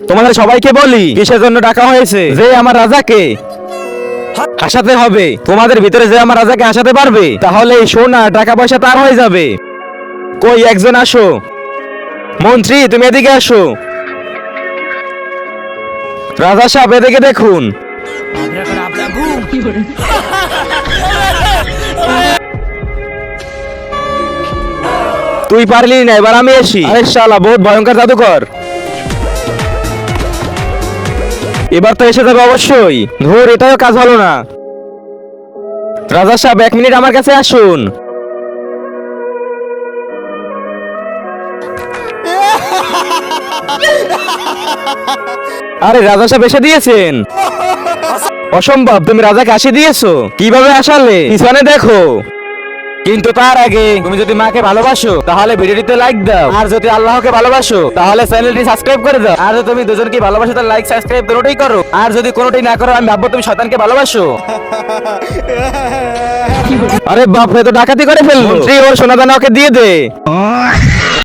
তোমাদের সবাইকে বলি কিসের জন্য ডাকা হয়েছে, যে আমার রাজাকে হাসাতে হবে। তোমাদের ভিতরে যে আমার রাজাকে হাসাতে পারবে তাহলে এই সোনা টাকা পয়সা তার হয়ে যাবে। কই একজন আসো। মন্ত্রী তুমি এদিকে আসো। রাজা সাহেব এদিকে দেখুন। তুই পারলি না, এবার আমি আসি। আরে শালা বহুত ভয়ঙ্কর জাদুকর, এবার তো এসে যাবে অবশ্যই। ধুর, এটাও কাজ হলো না। রাজা সাহেব 1 মিনিট আমার কাছে আসুন। আরে রাজা সাহেব এসে দিয়েছেন। অসম্ভব, তুমি রাজাকে আসি দিয়েছো, কিভাবে আসালে? পিছনে দেখো। কিন্তু তার আগে তুমি যদি মাকে ভালোবাসো তাহলে ভিডিওটিতে লাইক দাও, আর যদি আল্লাহকে ভালোবাসো তাহলে চ্যানেলটি সাবস্ক্রাইব করে দাও, আর যদি তুমি দুজনকে ভালোবাসো তাহলে লাইক সাবস্ক্রাইব দুটোই করো, আর যদি কোনোটাই না করো আমি ভাববো তুমি শয়তানকে ভালোবাসো। আরে বাপ রে, তো ডাকাতি করে ফেললো। মন্ত্রী ওর সোনা দানা ওকে দিয়ে দে।